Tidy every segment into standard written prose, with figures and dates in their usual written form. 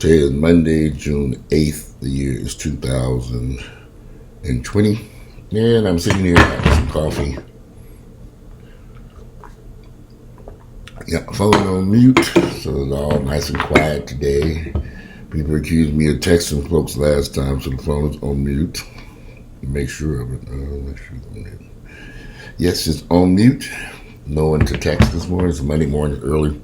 Today is Monday, June 8th. The year is 2020. And I'm sitting here having some coffee. Got my phone on mute, so it's all nice and quiet today. People accused me of texting folks last time, so the phone is on mute. Make sure of it. Make sure it's on mute. Yes, it's on mute. No one to text this morning. It's Monday morning early.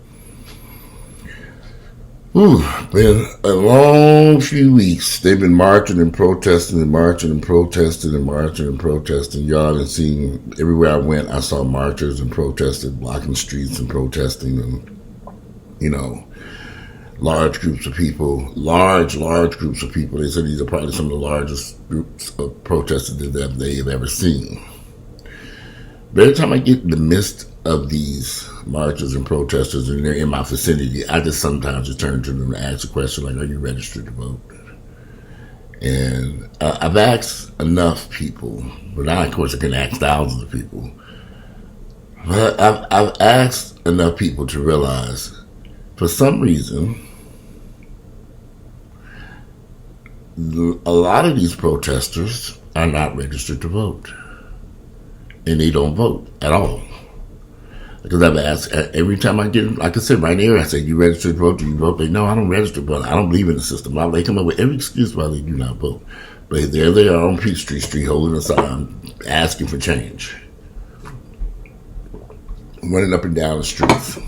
Been a long few weeks. They've been marching and protesting and marching and protesting and marching and protesting. Y'all have seen everywhere I went, I saw marchers and protesters blocking streets and protesting, and large groups of people. They said these are probably some of the largest groups of protesters that they've ever seen. But every time I get in the midst of these marchers and protesters and they're in my vicinity, I just sometimes just turn to them and ask a question like, are you registered to vote? And I've asked enough people, but now of course I can ask thousands of people. But I've asked enough people to realize, for some reason, a lot of these protesters are not registered to vote. And they don't vote at all. Because I've asked every time I get, like I said, right there, I say, you registered to vote? Do you vote? They no, I don't register, but I don't believe in the system. They come up with every excuse why they do not vote. But there they are on Peachtree Street holding a sign asking for change. Running up and down the streets.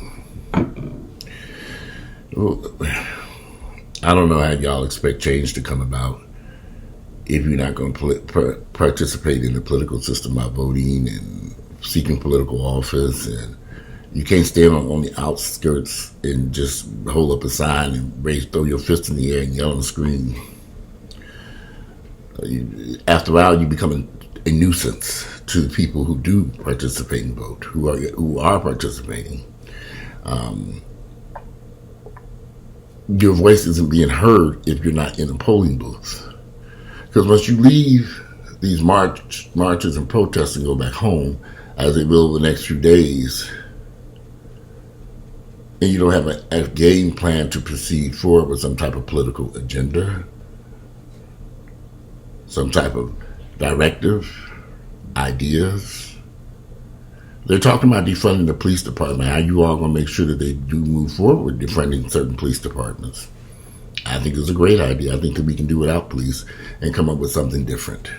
I don't know how y'all expect change to come about if you're not going to participate in the political system by voting and seeking political office, and you can't stand on the outskirts and just hold up a sign and throw your fist in the air and yell and scream. After a while, you become a nuisance to the people who do participate and vote, who are participating. Your voice isn't being heard if you're not in a polling booth. Because once you leave these marches and protests and go back home, as they will over the next few days, and you don't have a game plan to proceed forward with some type of political agenda, some type of directive, ideas. They're talking about defunding the police department. How you all going to make sure that they do move forward defunding certain police departments? I think it's a great idea. I think that we can do without police and come up with something different.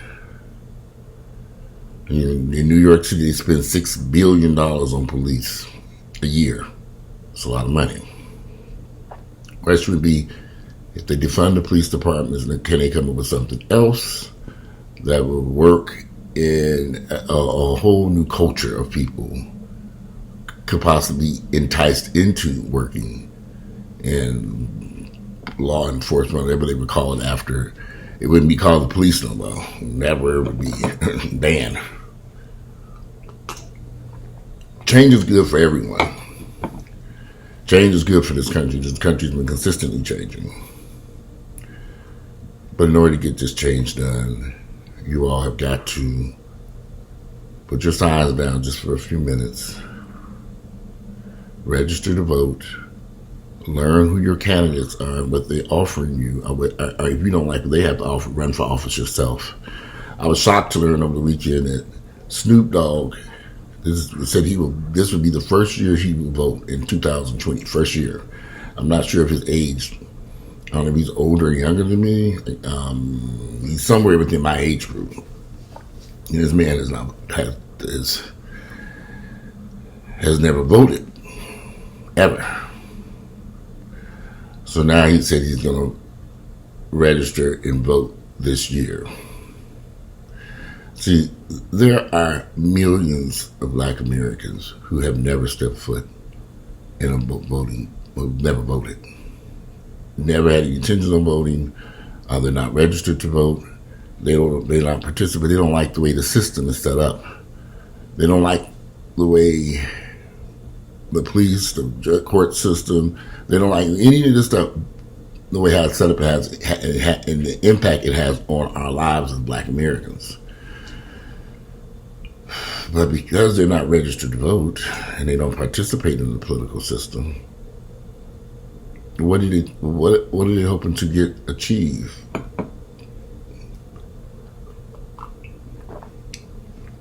In New York City, they spend $6 billion on police a year. It's a lot of money. The question would be, if they defund the police departments, can they come up with something else that will work in a whole new culture of people could possibly be enticed into working in law enforcement, whatever they would call it after. It wouldn't be called the police no more. That word would be banned. Change is good for everyone. Change is good for this country. This country's been consistently changing. But in order to get this change done, you all have got to put your signs down just for a few minutes. Register to vote. Learn who your candidates are and what they're offering you. Or if you don't like it, they have to run for office yourself. I was shocked to learn over the weekend that Snoop Dogg said this would be the first year he will vote in 2020. First year. I'm not sure of his age. I don't know if he's older or younger than me. He's somewhere within my age group. And this man has never voted. Ever. So now he said he's going to register and vote this year. See, there are millions of Black Americans who have never stepped foot in a voting, never voted. Never had any intentions on voting. They're not registered to vote. They don't participate. They don't like the way the system is set up. They don't like the way the police, the court system, they don't like any of this stuff, the way how it's set up and the impact it has on our lives as Black Americans. But because they're not registered to vote and they don't participate in the political system, What are they hoping to achieve?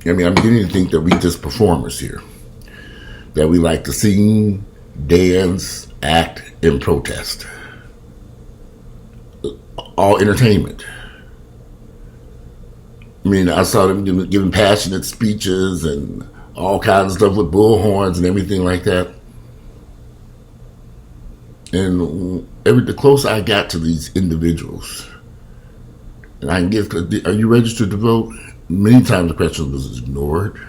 I mean, I'm beginning to think that we just performers here. That we like to sing, dance, act, and protest. All entertainment. I mean, I saw them giving passionate speeches and all kinds of stuff with bullhorns and everything like that. And the closer I got to these individuals, and I can get, are you registered to vote? Many times the question was ignored.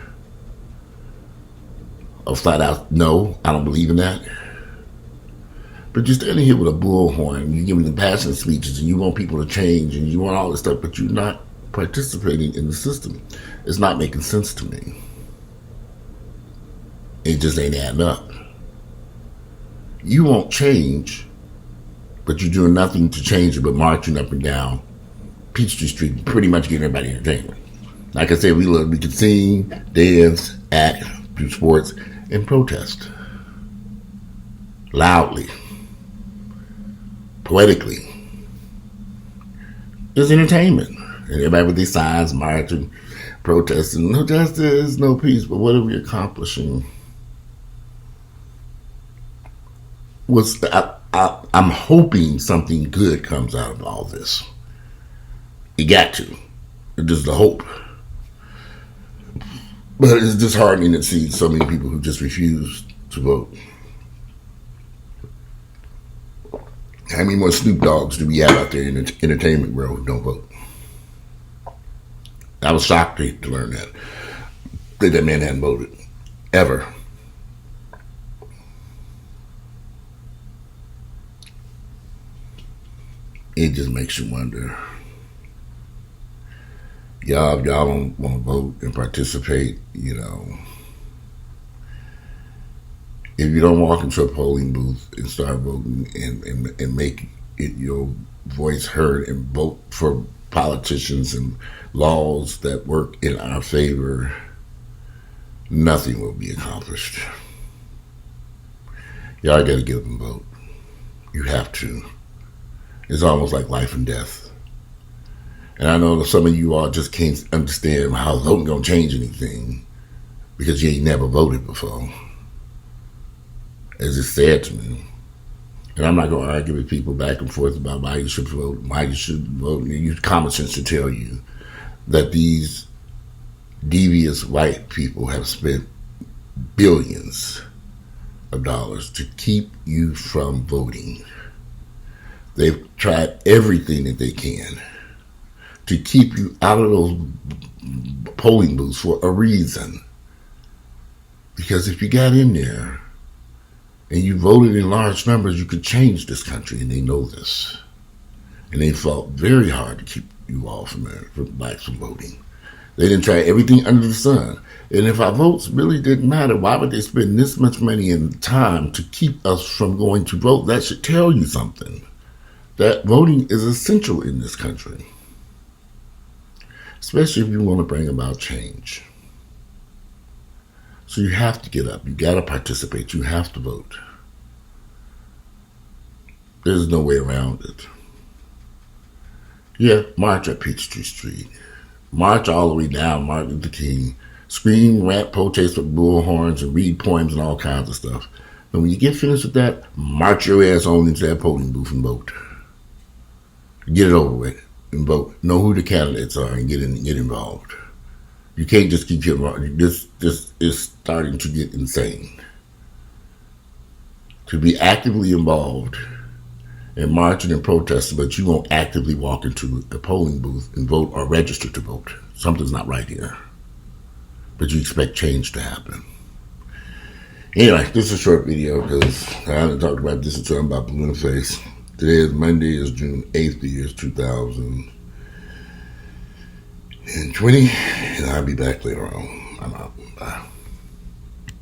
Or flat out, no, I don't believe in that. But you're standing here with a bullhorn, you're giving them passionate speeches, and you want people to change, and you want all this stuff, but you're not participating in the system. It's not making sense to me. It just ain't adding up. You won't change, but you're doing nothing to change it but marching up and down Peachtree Street, pretty much getting everybody entertainment. Like I said, we can sing, dance, act, do sports, and protest. Loudly. Poetically. It's entertainment. And everybody with these signs marching, protesting, no justice, no peace. But what are we accomplishing? I'm hoping something good comes out of all this. You got to. It's just the hope. But it's disheartening to see so many people who just refuse to vote. How many more Snoop Dogs do we have out there in the entertainment world who don't vote? I was shocked to learn that man hadn't voted. Ever. It just makes you wonder. Y'all don't want to vote and participate, if you don't walk into a polling booth and start voting and make it your voice heard and vote for politicians and laws that work in our favor, nothing will be accomplished. Y'all got to get up and vote. You have to. It's almost like life and death. And I know that some of you all just can't understand how voting gonna change anything because you ain't never voted before. As it's said to me. And I'm not gonna argue with people back and forth about why you should vote, why you should vote. And common sense should tell you that these devious white people have spent billions of dollars to keep you from voting. They've tried everything that they can to keep you out of those polling booths for a reason. Because if you got in there and you voted in large numbers, you could change this country, and they know this. And they fought very hard to keep you all from blacks from voting. They didn't try everything under the sun. And if our votes really didn't matter, why would they spend this much money and time to keep us from going to vote? That should tell you something. That voting is essential in this country. Especially if you want to bring about change. So you have to get up. You got to participate. You have to vote. There's no way around it. Yeah, march at Peachtree Street. March all the way down Martin Luther King. Scream, rap, protest with bullhorns, and read poems and all kinds of stuff. And when you get finished with that, march your ass on into that polling booth and vote. Get it over with. And vote. Know who the candidates are and get involved. You can't just keep getting. This is starting to get insane. To be actively involved in marching and protesting, but you won't actively walk into a polling booth and vote or register to vote. Something's not right here. But you expect change to happen. Anyway, this is a short video because I haven't talked about this until I'm about blue in the face. Today is Monday, is June 8th, the year is 2020, and I'll be back later on. I'm out. Bye.